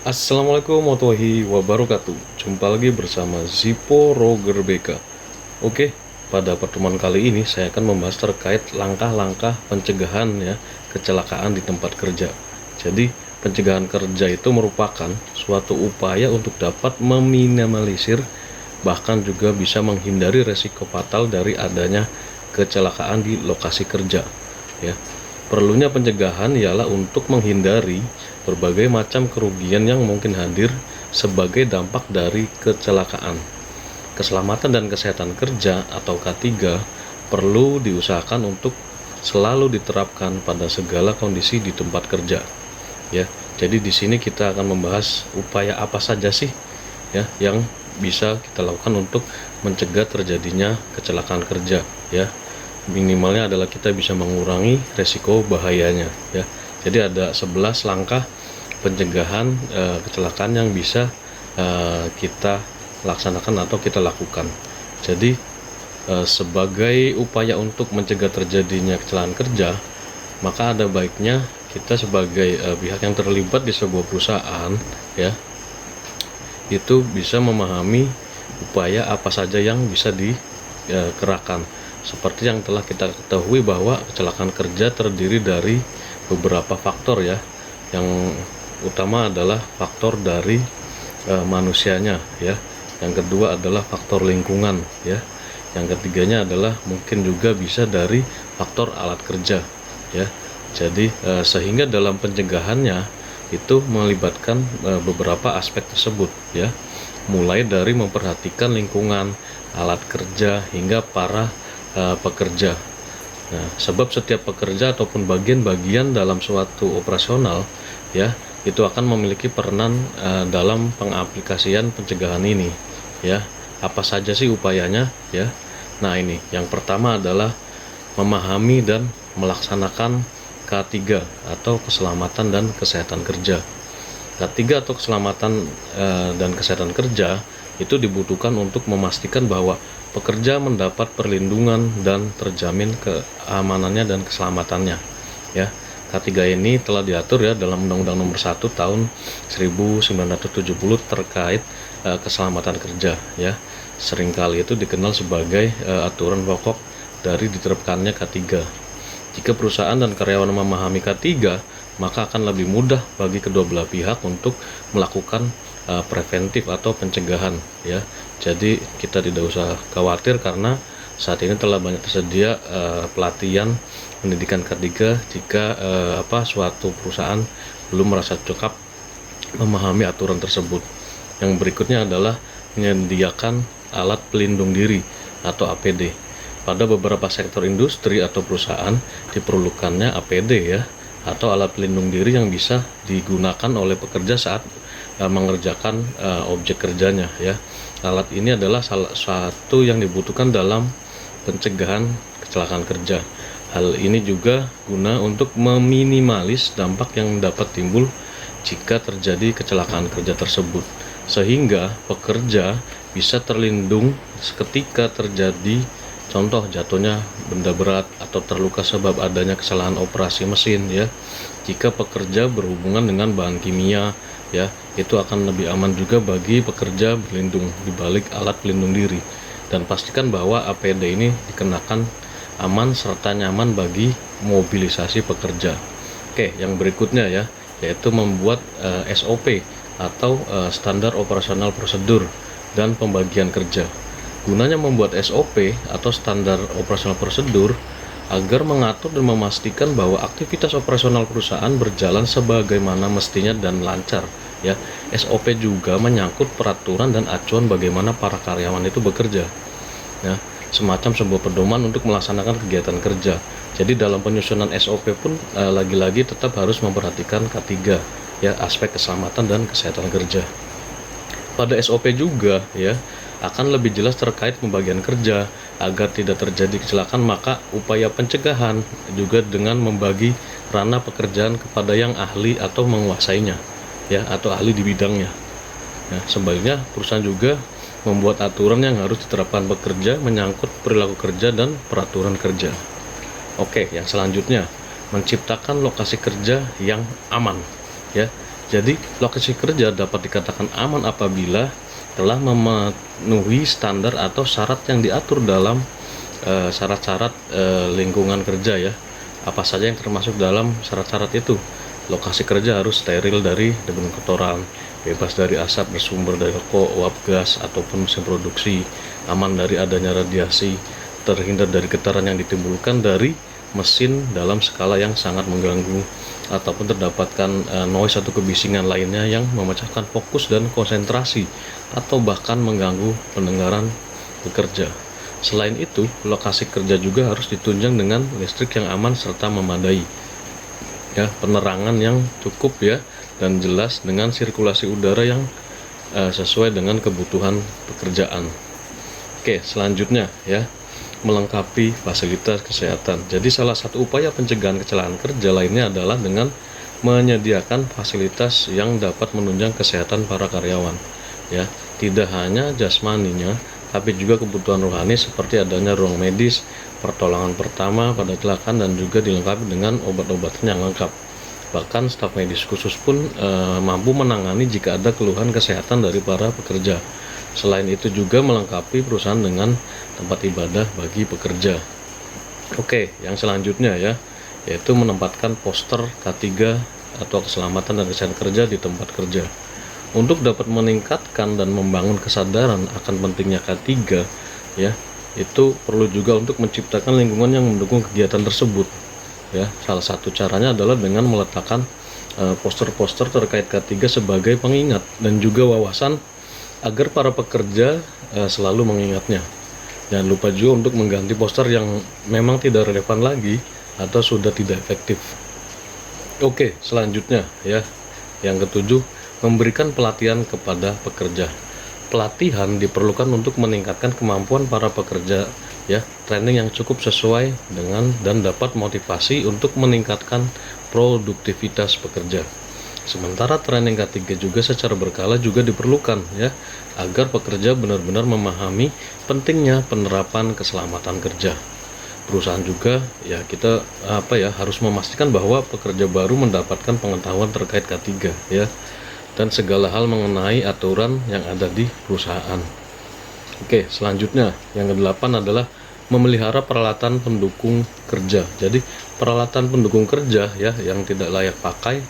Assalamualaikum warahmatullahi wabarakatuh. Jumpa lagi bersama Zippo Roger BK. Oke, pada pertemuan kali ini saya akan membahas terkait langkah-langkah pencegahan kecelakaan di tempat kerja. Jadi, pencegahan kerja itu merupakan suatu upaya untuk dapat meminimalisir bahkan juga bisa menghindari resiko fatal dari adanya kecelakaan di lokasi kerja. Ya, perlunya pencegahan ialah untuk menghindari berbagai macam kerugian yang mungkin hadir sebagai dampak dari kecelakaan. Keselamatan dan kesehatan kerja atau K3 perlu diusahakan untuk selalu diterapkan pada segala kondisi di tempat kerja. Ya, jadi di sini kita akan membahas upaya apa saja sih yang bisa kita lakukan untuk mencegah terjadinya kecelakaan kerja ya. Minimalnya adalah kita bisa mengurangi resiko bahayanya ya. Jadi ada 11 langkah pencegahan kecelakaan yang bisa kita laksanakan atau kita lakukan. Jadi sebagai upaya untuk mencegah terjadinya kecelakaan kerja, maka ada baiknya kita sebagai pihak yang terlibat di sebuah perusahaan ya, itu bisa memahami upaya apa saja yang bisa dikerahkan. Seperti yang telah kita ketahui bahwa kecelakaan kerja terdiri dari beberapa faktor ya. Yang utama adalah faktor dari manusianya ya. Yang kedua adalah faktor lingkungan ya. Yang ketiganya adalah mungkin juga bisa dari faktor alat kerja ya. Jadi sehingga dalam pencegahannya itu melibatkan beberapa aspek tersebut ya. Mulai dari memperhatikan lingkungan, alat kerja hingga para pekerja. Nah, sebab setiap pekerja ataupun bagian-bagian dalam suatu operasional ya, itu akan memiliki peranan dalam pengaplikasian pencegahan ini ya. Apa saja sih upayanya ya? Nah, ini yang pertama adalah memahami dan melaksanakan K3 atau keselamatan dan kesehatan kerja. K3 atau keselamatan dan kesehatan kerja itu dibutuhkan untuk memastikan bahwa pekerja mendapat perlindungan dan terjamin keamanannya dan keselamatannya ya. K3 ini telah diatur ya dalam Undang-Undang Nomor 1 tahun 1970 terkait keselamatan kerja ya. Seringkali itu dikenal sebagai aturan pokok dari diterapkannya K3. Jika perusahaan dan karyawan memahami K3, maka akan lebih mudah bagi kedua belah pihak untuk melakukan preventif atau pencegahan ya. Jadi kita tidak usah khawatir karena saat ini telah banyak tersedia pelatihan pendidikan K3 jika suatu perusahaan belum merasa cukup memahami aturan tersebut. Yang berikutnya adalah menyediakan alat pelindung diri atau APD. Pada beberapa sektor industri atau perusahaan diperlukannya APD ya, atau alat pelindung diri yang bisa digunakan oleh pekerja saat mengerjakan objek kerjanya ya. Alat ini adalah salah satu yang dibutuhkan dalam pencegahan kecelakaan kerja. Hal ini juga guna untuk meminimalis dampak yang dapat timbul jika terjadi kecelakaan kerja tersebut, sehingga pekerja bisa terlindung seketika terjadi contoh jatuhnya benda berat atau terluka sebab adanya kesalahan operasi mesin ya. Jika pekerja berhubungan dengan bahan kimia ya, itu akan lebih aman juga bagi pekerja berlindung di balik alat pelindung diri. Dan pastikan bahwa APD ini dikenakan aman serta nyaman bagi mobilisasi pekerja. Oke, yang berikutnya ya, yaitu membuat SOP atau standar operasional prosedur dan pembagian kerja. Gunanya membuat SOP atau standar operasional prosedur agar mengatur dan memastikan bahwa aktivitas operasional perusahaan berjalan sebagaimana mestinya dan lancar ya. SOP juga menyangkut peraturan dan acuan bagaimana para karyawan itu bekerja ya, semacam sebuah pedoman untuk melaksanakan kegiatan kerja. Jadi dalam penyusunan SOP pun lagi-lagi tetap harus memperhatikan K3 ya, aspek keselamatan dan kesehatan kerja. Pada SOP juga ya akan lebih jelas terkait pembagian kerja agar tidak terjadi kecelakaan. Maka upaya pencegahan juga dengan membagi ranah pekerjaan kepada yang ahli atau menguasainya ya, atau ahli di bidangnya. Nah, sebaliknya perusahaan juga membuat aturan yang harus diterapkan pekerja menyangkut perilaku kerja dan peraturan kerja. Oke, yang selanjutnya menciptakan lokasi kerja yang aman ya. Jadi lokasi kerja dapat dikatakan aman apabila telah memenuhi standar atau syarat yang diatur dalam syarat-syarat lingkungan kerja ya. Apa saja yang termasuk dalam syarat-syarat itu? Lokasi kerja harus steril dari debu kotoran, bebas dari asap bersumber dari rokok, uap gas ataupun mesin produksi, aman dari adanya radiasi, terhindar dari getaran yang ditimbulkan dari mesin dalam skala yang sangat mengganggu, ataupun terdapatkan noise atau kebisingan lainnya yang memecahkan fokus dan konsentrasi atau bahkan mengganggu pendengaran pekerja. Selain itu, lokasi kerja juga harus ditunjang dengan listrik yang aman serta memadai, ya, penerangan yang cukup ya, dan jelas dengan sirkulasi udara yang sesuai dengan kebutuhan pekerjaan. Oke, selanjutnya ya, melengkapi fasilitas kesehatan. Jadi salah satu upaya pencegahan kecelakaan kerja lainnya adalah dengan menyediakan fasilitas yang dapat menunjang kesehatan para karyawan. Ya, tidak hanya jasmaninya, tapi juga kebutuhan rohani seperti adanya ruang medis, pertolongan pertama pada kecelakaan, dan juga dilengkapi dengan obat-obatan yang lengkap. Bahkan staf medis khusus pun mampu menangani jika ada keluhan kesehatan dari para pekerja. Selain itu juga melengkapi perusahaan dengan tempat ibadah bagi pekerja. Oke, yang selanjutnya ya, yaitu menempatkan poster K3 atau keselamatan dan kesehatan kerja di tempat kerja. Untuk dapat meningkatkan dan membangun kesadaran akan pentingnya K3 ya, itu perlu juga untuk menciptakan lingkungan yang mendukung kegiatan tersebut. Ya, salah satu caranya adalah dengan meletakkan poster-poster terkait K3 sebagai pengingat dan juga wawasan agar para pekerja selalu mengingatnya. Jangan lupa juga untuk mengganti poster yang memang tidak relevan lagi atau sudah tidak efektif. Oke, selanjutnya ya, yang ketujuh, memberikan pelatihan kepada pekerja. Pelatihan diperlukan untuk meningkatkan kemampuan para pekerja ya, training yang cukup sesuai dengan dan dapat motivasi untuk meningkatkan produktivitas pekerja. Sementara training K3 juga secara berkala juga diperlukan ya, agar pekerja benar-benar memahami pentingnya penerapan keselamatan kerja. Perusahaan juga ya, kita harus memastikan bahwa pekerja baru mendapatkan pengetahuan terkait K3 ya, dan segala hal mengenai aturan yang ada di perusahaan. Oke, selanjutnya yang ke-8 adalah memelihara peralatan pendukung kerja. Jadi peralatan pendukung kerja ya yang tidak layak pakai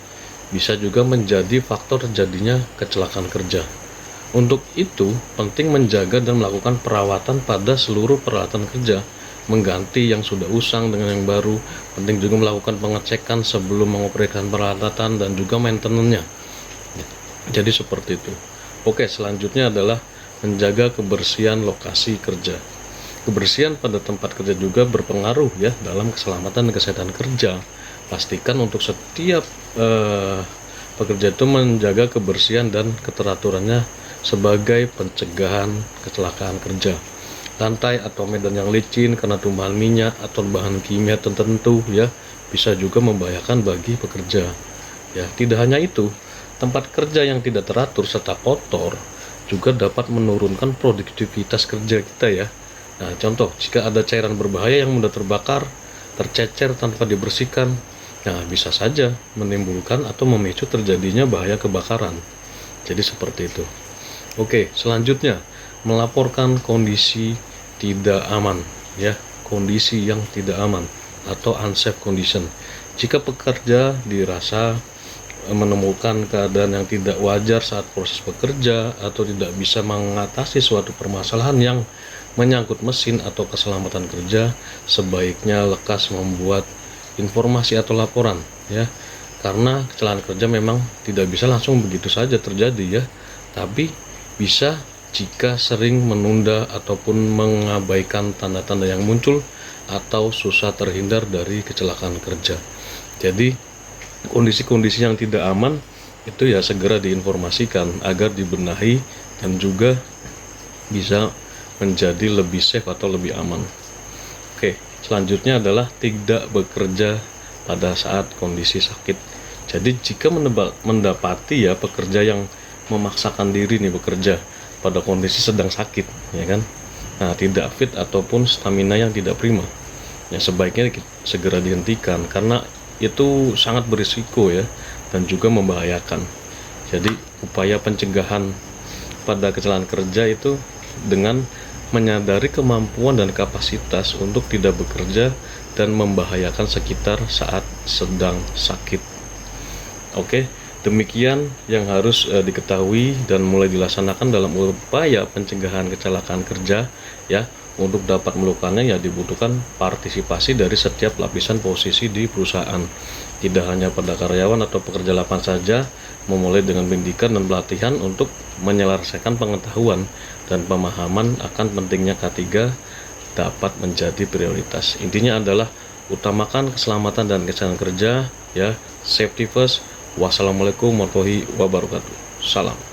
bisa juga menjadi faktor terjadinya kecelakaan kerja. Untuk itu, penting menjaga dan melakukan perawatan pada seluruh peralatan kerja, mengganti yang sudah usang dengan yang baru. Penting juga melakukan pengecekan sebelum mengoperasikan peralatan dan juga maintenance-nya. Jadi seperti itu. Oke, selanjutnya adalah menjaga kebersihan lokasi kerja. Kebersihan pada tempat kerja juga berpengaruh ya dalam keselamatan dan kesehatan kerja. Pastikan untuk setiap pekerja itu menjaga kebersihan dan keteraturannya sebagai pencegahan kecelakaan kerja. Lantai atau medan yang licin karena tumpahan minyak atau bahan kimia tertentu ya bisa juga membahayakan bagi pekerja. Ya, tidak hanya itu, tempat kerja yang tidak teratur serta kotor juga dapat menurunkan produktivitas kerja kita ya. Nah, contoh, jika ada cairan berbahaya yang mudah terbakar, tercecer tanpa dibersihkan, nah bisa saja menimbulkan atau memicu terjadinya bahaya kebakaran. Jadi seperti itu. Oke, selanjutnya melaporkan kondisi tidak aman ya, kondisi yang tidak aman atau unsafe condition. Jika pekerja dirasa menemukan keadaan yang tidak wajar saat proses bekerja atau tidak bisa mengatasi suatu permasalahan yang menyangkut mesin atau keselamatan kerja, sebaiknya lekas membuat informasi atau laporan ya, karena kecelakaan kerja memang tidak bisa langsung begitu saja terjadi ya, tapi bisa jika sering menunda ataupun mengabaikan tanda-tanda yang muncul atau susah terhindar dari kecelakaan kerja. Jadi kondisi-kondisi yang tidak aman itu ya segera diinformasikan agar dibenahi dan juga bisa menjadi lebih safe atau lebih aman. Oke, selanjutnya adalah tidak bekerja pada saat kondisi sakit. Jadi jika mendapati ya pekerja yang memaksakan diri nih bekerja pada kondisi sedang sakit ya kan, nah tidak fit ataupun stamina yang tidak prima, ya sebaiknya segera dihentikan karena itu sangat berisiko ya dan juga membahayakan. Jadi upaya pencegahan pada kecelakaan kerja itu dengan menyadari kemampuan dan kapasitas untuk tidak bekerja dan membahayakan sekitar saat sedang sakit. Oke, demikian yang harus diketahui dan mulai dilaksanakan dalam upaya pencegahan kecelakaan kerja ya. Untuk dapat melakukannya ya dibutuhkan partisipasi dari setiap lapisan posisi di perusahaan. Tidak hanya pada karyawan atau pekerja lapangan saja, memulai dengan pendidikan dan pelatihan untuk menyelesaikan pengetahuan dan pemahaman akan pentingnya K3 dapat menjadi prioritas. Intinya adalah utamakan keselamatan dan kesehatan kerja ya, safety first. Wassalamualaikum warahmatullahi wabarakatuh. Salam.